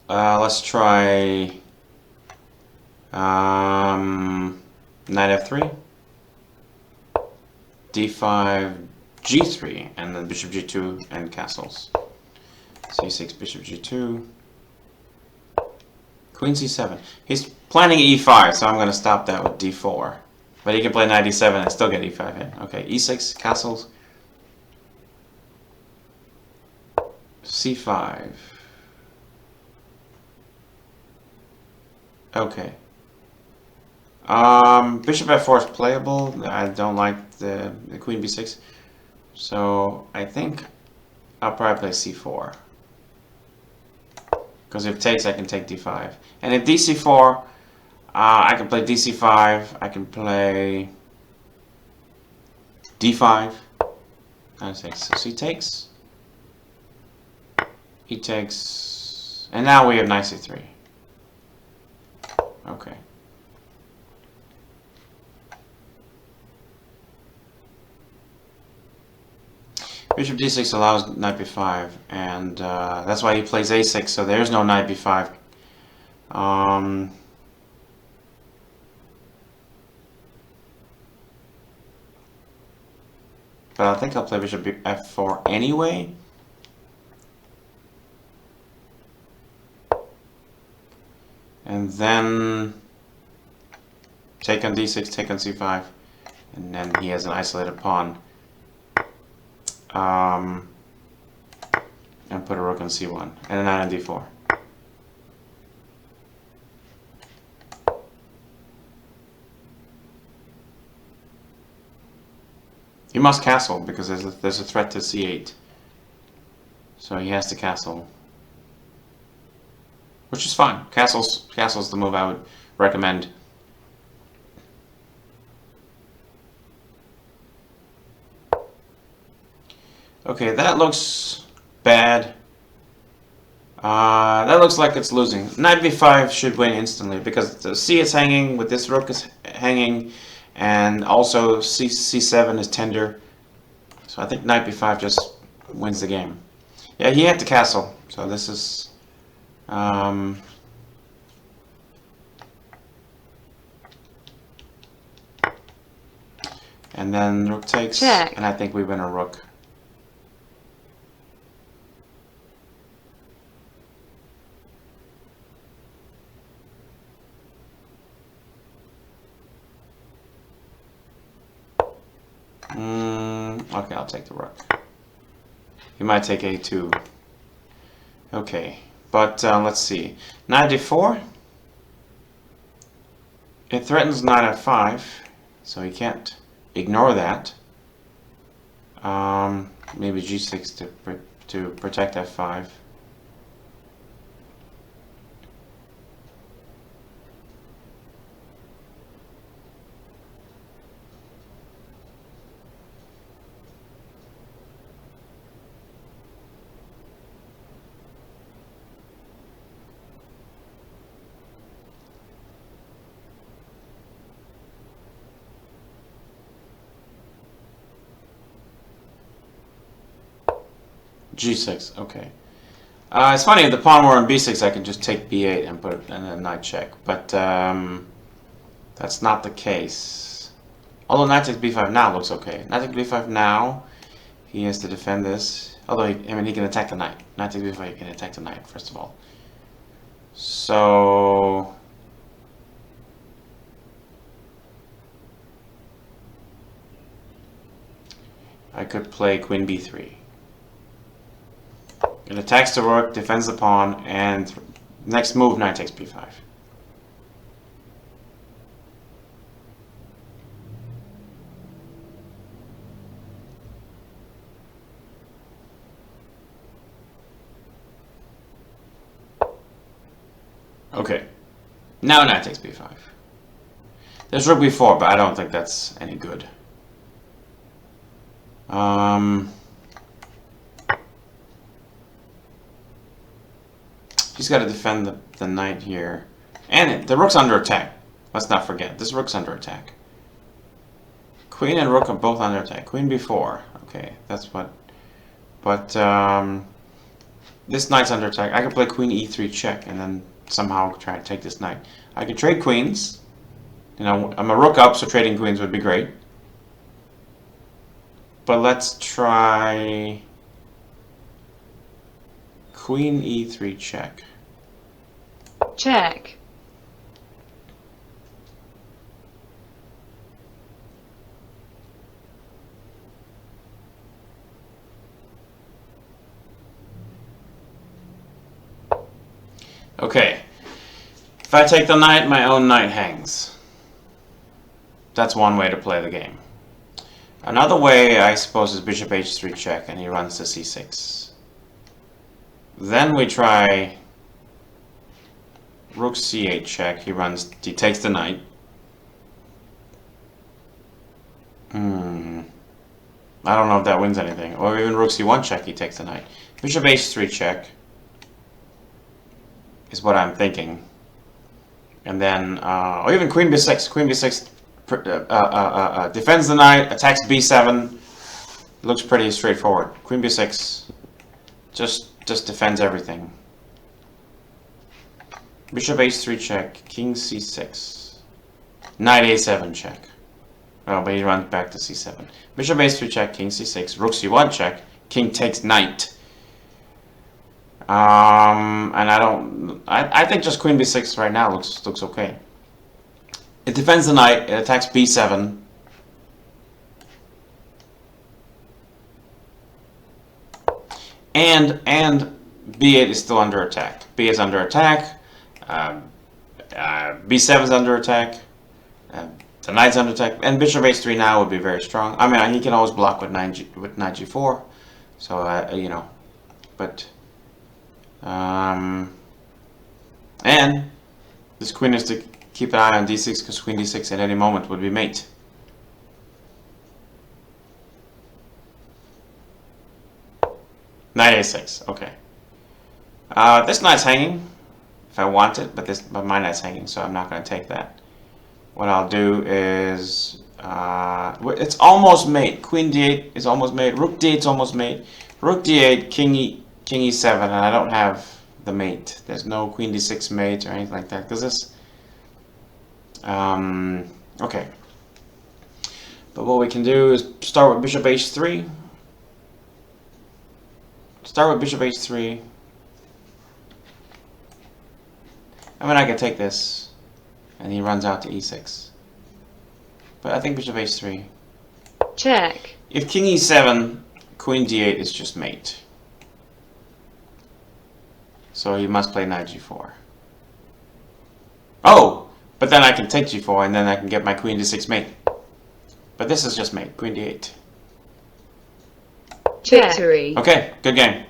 Let's try knight f3, d5, g3, and then bishop g2 and castles. c6, bishop g2, queen c7. He's planning e5, so I'm going to stop that with d4. But he can play knight e7 and still get e5 in. Okay, e6, castles, c5. Okay. Bishop f4 is playable. I don't like the queen b6. So I think I'll probably play c4. Because if it takes, I can take d5. And if dc4, I can play dc5. I can play d5. So he takes. He takes. And now we have knight c3. Okay. Bishop d6 allows knight b5, and that's why he plays a6, so there's no knight b5. But I think I'll play bishop f4 anyway. And then take on d6, take on c5, and then he has an isolated pawn. And put a rook on c1 and a knight on d4. He must castle because there's a threat to c8, so he has to castle, which is fine. Castle's the move I would recommend. Okay, that looks bad. That looks like it's losing. Knight b5 should win instantly because the c is hanging, with this rook is hanging, and also c7 is tender. So I think knight b5 just wins the game. Yeah, he had to castle, so this is... and then rook takes, check. And I think we win a rook. Okay, I'll take the rook. He might take a2. Okay, but let's see. Knight d4. It threatens knight f5, so he can't ignore that. Maybe g6 to protect f5. G6, okay. It's funny, if the pawn were on b6, I could just take b8 and put it in a knight check, but that's not the case. Although knight takes b5 now looks okay. Knight takes b5 now, he has to defend this. Although, he can attack the knight. Knight takes b5, he can attack the knight, first of all. So... I could play queen b3. It attacks the rook, defends the pawn, and next move, knight takes b5. Okay. Now knight takes b5. There's rook b4, but I don't think that's any good. He's got to defend the knight here. And the rook's under attack. Let's not forget, this rook's under attack. Queen and rook are both under attack. Queen b4. Okay, that's what... But, this knight's under attack. I can play queen e3 check and then somehow try to take this knight. I can trade queens. You know, I'm a rook up, so trading queens would be great. But let's try queen e3 check. Check. Okay. If I take the knight, my own knight hangs. That's one way to play the game. Another way, I suppose, is bishop h3 check, and he runs to c6. Then we try rook c8 check. He takes the knight. I don't know if that wins anything. Or even rook c1 check, he takes the knight. Bishop h3 check is what I'm thinking. And then, or even queen b6. Queen b6 defends the knight, attacks b7. Looks pretty straightforward. Queen b6 just defends everything. Bishop h3 check, king c6. Knight a7 check. Oh, but he runs back to c7. Bishop h3 check, king c6. Rook c1 check, king takes knight. And I think just queen b6 right now looks okay. It defends the knight, it attacks b7. And b8 is still under attack. B is under attack. b7 is under attack. The knight's under attack. And bishop h3 now would be very strong. I mean, he can always block with knight g4. So, you know, but... and this queen is to keep an eye on d6 because queen d6 at any moment would be mate. Knight a6, okay. This knight's hanging if I want it, but my knight's hanging, so I'm not going to take that. What I'll do is it's almost mate. Queen d8 is almost mate. Rook d8 is almost mate. Rook d8, king e7, and I don't have the mate. There's no queen d6 mate or anything like that because this. Okay. But what we can do is start with bishop h3. Start with bishop h3. I mean, I could take this, and he runs out to e6. But I think bishop h3. Check. If king e7, queen d8 is just mate. So he must play knight g4. Oh! But then I can take g4, and then I can get my queen d6 mate. But this is just mate, queen d8. Victory. Okay, good game.